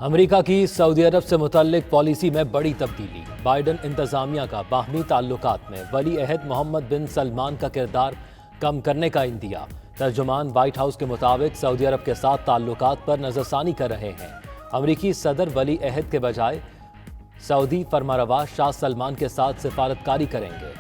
امریکہ کی سعودی عرب سے متعلق پالیسی میں بڑی تبدیلی۔ بائیڈن انتظامیہ کا باہمی تعلقات میں ولی عہد محمد بن سلمان کا کردار کم کرنے کا عندیہ۔ ترجمان وائٹ ہاؤس کے مطابق سعودی عرب کے ساتھ تعلقات پر نظر ثانی کر رہے ہیں۔ امریکی صدر ولی عہد کے بجائے سعودی فرمانروا شاہ سلمان کے ساتھ سفارتکاری کریں گے۔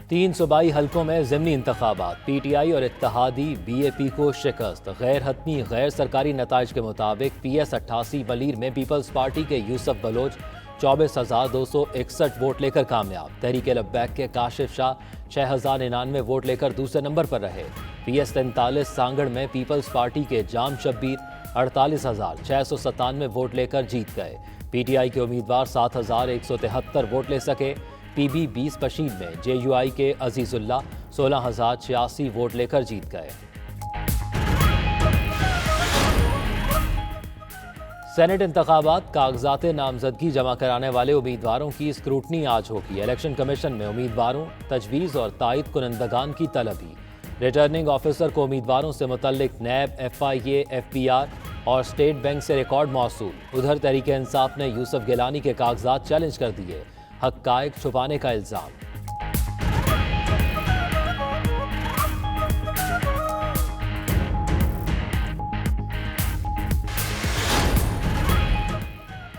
تین صوبائی حلقوں میں ضمنی انتخابات، پی ٹی آئی اور اتحادی بی اے پی کو شکست۔ غیر حتمی غیر سرکاری نتائج کے مطابق پی ایس 88 ولیر میں پیپلز پارٹی کے یوسف بلوچ 24,261 ووٹ لے کر کامیاب۔ تحریک لبیک کے کاشف شاہ 6,099 ووٹ لے کر دوسرے نمبر پر رہے۔ پی ایس 43 سانگڑ میں پیپلز پارٹی کے جام شبیر 48,697 ووٹ لے کر جیت گئے۔ پی ٹی آئی کے امیدوار 7,173 ووٹ لے سکے۔ پی بی 20 پشین میں جے یو آئی کے عزیز اللہ 16,086 ووٹ لے کر جیت گئے۔ سینٹ انتخابات، کاغذات نامزدگی جمع کرانے والے امیدواروں کی اسکروٹنی آج ہوگی۔ الیکشن کمیشن میں امیدواروں، تجویز اور تائید کنندگان کی طلبی۔ ریٹرننگ آفیسر کو امیدواروں سے متعلق NAB, F I A, F B R اور اسٹیٹ بینک سے ریکارڈ موصول۔ ادھر تحریک انصاف نے یوسف گیلانی کے کاغذات چیلنج کر دیے، حقائق چھپانے کا الزام۔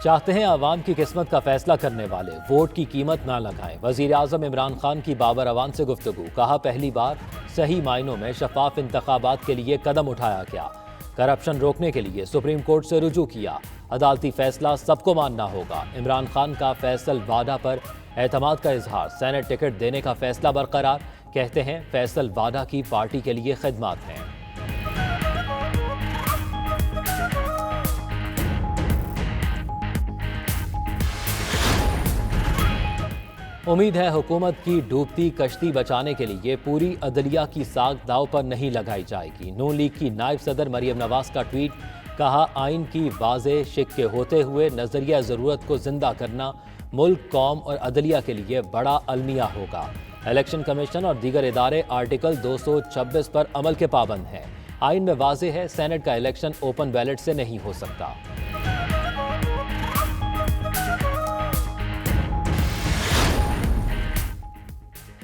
چاہتے ہیں عوام کی قسمت کا فیصلہ کرنے والے ووٹ کی قیمت نہ لگائیں۔ وزیر اعظم عمران خان کی بابر اعوان سے گفتگو، کہا پہلی بار صحیح معنوں میں شفاف انتخابات کے لیے قدم اٹھایا گیا۔ کرپشن روکنے کے لیے سپریم کورٹ سے رجوع کیا، عدالتی فیصلہ سب کو ماننا ہوگا۔ عمران خان کا فیصل وادہ پر اعتماد کا اظہار، سینٹ ٹکٹ دینے کا فیصلہ برقرار، کہتے ہیں فیصل وادہ کی پارٹی کے لیے خدمات ہیں۔ امید ہے حکومت کی ڈوبتی کشتی بچانے کے لیے پوری عدلیہ کی ساکھ داؤ پر نہیں لگائی جائے گی۔ نون لیگ کی نائب صدر مریم نواز کا ٹویٹ، کہا آئین کی واضح شق کے ہوتے ہوئے نظریہ ضرورت کو زندہ کرنا ملک، قوم اور عدلیہ کے لیے بڑا المیہ ہوگا۔ الیکشن کمیشن اور دیگر ادارے آرٹیکل 226 پر عمل کے پابند ہیں۔ آئین میں واضح ہے سینٹ کا الیکشن اوپن بیلٹ سے نہیں ہو سکتا۔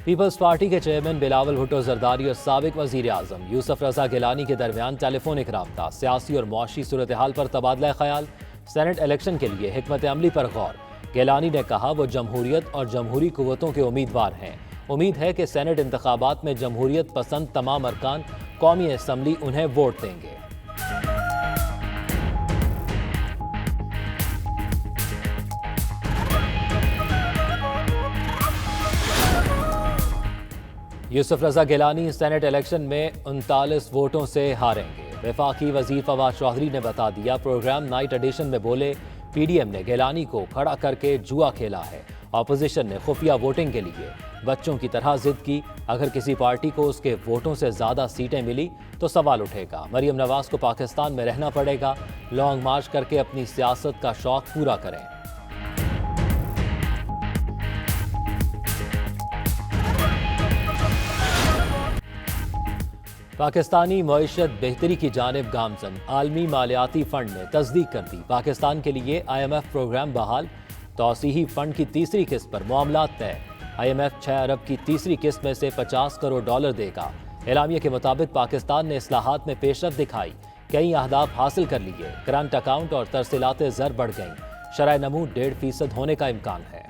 پیپلز پارٹی کے چیئرمین بلاول بھٹو زرداری اور سابق وزیر اعظم یوسف رضا گیلانی کے درمیان ٹیلی فونک رابطہ، سیاسی اور معاشی صورتحال پر تبادلہ خیال، سینٹ الیکشن کے لیے حکمت عملی پر غور۔ گیلانی نے کہا وہ جمہوریت اور جمہوری قوتوں کے امیدوار ہیں۔ امید ہے کہ سینٹ انتخابات میں جمہوریت پسند تمام ارکان قومی اسمبلی انہیں ووٹ دیں گے۔ یوسف رضا گیلانی سینٹ الیکشن میں 39 ووٹوں سے ہاریں گے۔ وفاقی وزیر فواد چودھری نے بتا دیا، پروگرام نائٹ ایڈیشن میں بولے پی ڈی ایم نے گیلانی کو کھڑا کر کے جوا کھیلا ہے۔ اپوزیشن نے خفیہ ووٹنگ کے لیے بچوں کی طرح ضد کی، اگر کسی پارٹی کو اس کے ووٹوں سے زیادہ سیٹیں ملی تو سوال اٹھے گا۔ مریم نواز کو پاکستان میں رہنا پڑے گا، لانگ مارچ کر کے اپنی سیاست کا شوق پورا کریں۔ پاکستانی معیشت بہتری کی جانب گامزن، عالمی مالیاتی فنڈ نے تصدیق کر دی، پاکستان کے لیے آئی ایم ایف پروگرام بحال، توسیعی فنڈ کی تیسری قسط پر معاملات طے۔ آئی ایم ایف 6 ارب کی تیسری قسط میں سے $50 کروڑ دے گا۔ اعلامیہ کے مطابق پاکستان نے اصلاحات میں پیش رفت دکھائی، کئی اہداف حاصل کر لیے، کرنٹ اکاؤنٹ اور ترسیلات زر بڑھ گئیں، شرح نمو 1.5% ہونے کا امکان ہے۔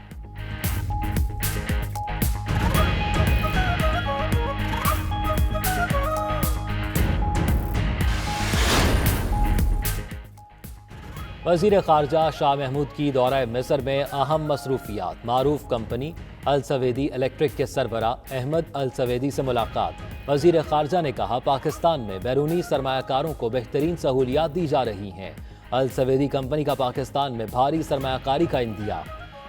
وزیر خارجہ شاہ محمود کی دورہ مصر میں اہم مصروفیات، معروف کمپنی السویدی الیکٹرک کے سربراہ احمد السویدی سے ملاقات۔ وزیر خارجہ نے کہا پاکستان میں بیرونی سرمایہ کاروں کو بہترین سہولیات دی جا رہی ہیں، السویدی کمپنی کا پاکستان میں بھاری سرمایہ کاری کا عندیہ۔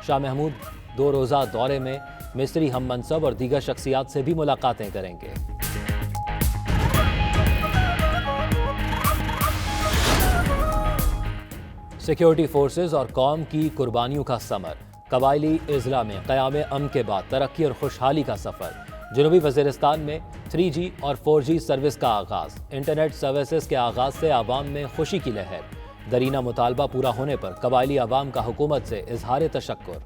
شاہ محمود 2 روزہ دورے میں مصری ہم منصب اور دیگر شخصیات سے بھی ملاقاتیں کریں گے۔ سیکیورٹی فورسز اور قوم کی قربانیوں کا ثمر، قبائلی اضلاع میں قیام امن کے بعد ترقی اور خوشحالی کا سفر۔ جنوبی وزیرستان میں 3G اور 4G سروس کا آغاز، انٹرنیٹ سروسز کے آغاز سے عوام میں خوشی کی لہر، درینہ مطالبہ پورا ہونے پر قبائلی عوام کا حکومت سے اظہار تشکر۔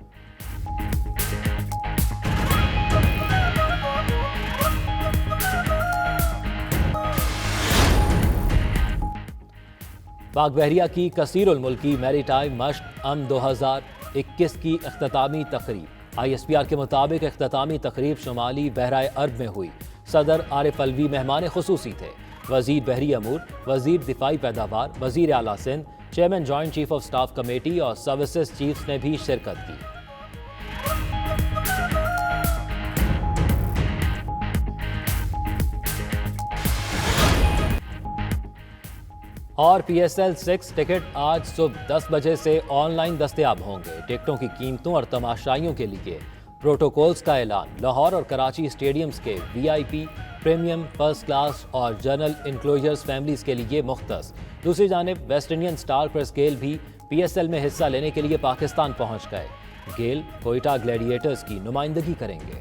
پاک بحریہ کی کثیر الملکی میری ٹائم مشق 2021 کی اختتامی تقریب۔ ISPR کے مطابق اختتامی تقریب شمالی بحرۂ عرب میں ہوئی۔ صدر عارف الوی مہمان خصوصی تھے۔ وزیر بحری امور، وزیر دفاعی پیداوار، وزیر اعلیٰ Sindh, chairman joint chief of staff committee اور سروسز چیفز نے بھی شرکت کی۔ اور PSL 6 ٹکٹ آج صبح 10 بجے سے آن لائن دستیاب ہوں گے۔ ٹکٹوں کی قیمتوں اور تماشائیوں کے لیے پروٹوکولز کا اعلان۔ لاہور اور کراچی اسٹیڈیمز کے VIP، پریمیم، فرسٹ کلاس اور جنرل انکلوژرز فیملیز کے لیے مختص۔ دوسری جانب ویسٹ انڈین سٹار کرس گیل بھی PSL میں حصہ لینے کے لیے پاکستان پہنچ گئے۔ گیل کوئٹہ گلیڈیٹرز کی نمائندگی کریں گے۔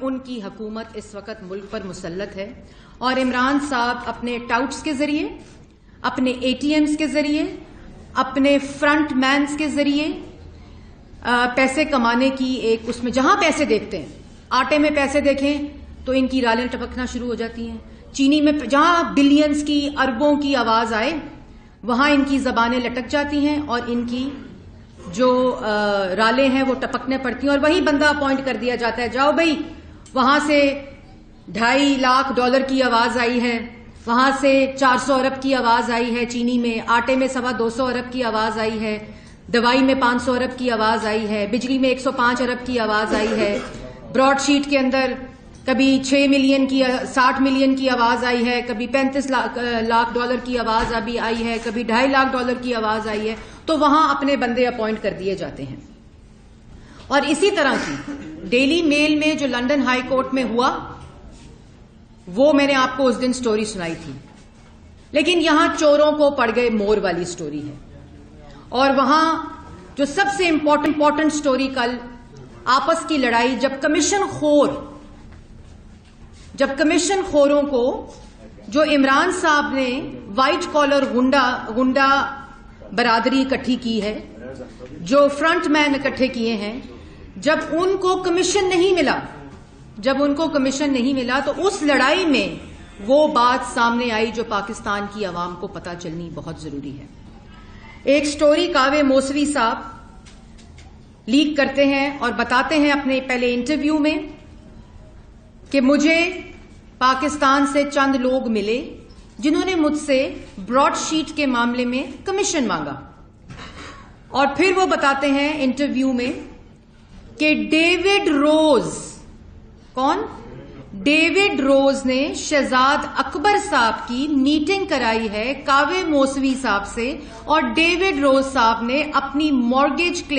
ان کی حکومت اس وقت ملک پر مسلط ہے اور عمران صاحب اپنے ٹاؤٹس کے ذریعے، اپنے ATMs کے ذریعے، اپنے فرنٹ مینز کے ذریعے پیسے کمانے کی ایک اس میں جہاں پیسے دیکھتے ہیں، آٹے میں پیسے دیکھیں تو ان کی رالیں ٹپکنا شروع ہو جاتی ہیں، چینی میں جہاں بلینز کی اربوں کی آواز آئے وہاں ان کی زبانیں لٹک جاتی ہیں اور ان کی جو رالیں ہیں وہ ٹپکنے پڑتی ہیں اور وہی بندہ اپوائنٹ کر دیا جاتا ہے، جاؤ بھائی وہاں سے $2.5 لاکھ کی آواز آئی ہے، وہاں سے 400 ارب کی آواز آئی ہے، چینی میں، آٹے میں 250 ارب کی آواز آئی ہے، دوائی میں 500 ارب کی آواز آئی ہے، بجلی میں 105 ارب کی آواز آئی ہے، براڈ شیٹ کے اندر کبھی 6 ملین کی 60 ملین کی آواز آئی ہے، کبھی $35 لاکھ کی آواز ابھی آئی ہے، کبھی $2.5 لاکھ کی آواز آئی ہے، تو وہاں اپنے بندے اپوائنٹ کر دیے جاتے ہیں۔ اور اسی طرح کی ڈیلی میل میں جو لندن ہائی کورٹ میں ہوا وہ میں نے آپ کو اس دن سٹوری سنائی تھی، لیکن یہاں چوروں کو پڑ گئے مور والی سٹوری ہے۔ اور وہاں جو سب سے امپورٹنٹ سٹوری کل آپس کی لڑائی، جب کمیشن خوروں کو جو عمران صاحب نے وائٹ کالر گنڈا برادری اکٹھی کی ہے، جو فرنٹ مین اکٹھے کیے ہیں، جب ان کو کمیشن نہیں ملا تو اس لڑائی میں وہ بات سامنے آئی جو پاکستان کی عوام کو پتہ چلنی بہت ضروری ہے۔ ایک سٹوری کاوے موسوی صاحب لیک کرتے ہیں اور بتاتے ہیں اپنے پہلے انٹرویو میں کہ مجھے پاکستان سے چند لوگ ملے جنہوں نے مجھ سے براڈ شیٹ کے معاملے میں کمیشن مانگا، اور پھر وہ بتاتے ہیں انٹرویو میں کہ ڈیوڈ روز نے شہزاد اکبر صاحب کی میٹنگ کرائی ہے کاوے موسوی صاحب سے، اور ڈیوڈ روز صاحب نے اپنی مارگیج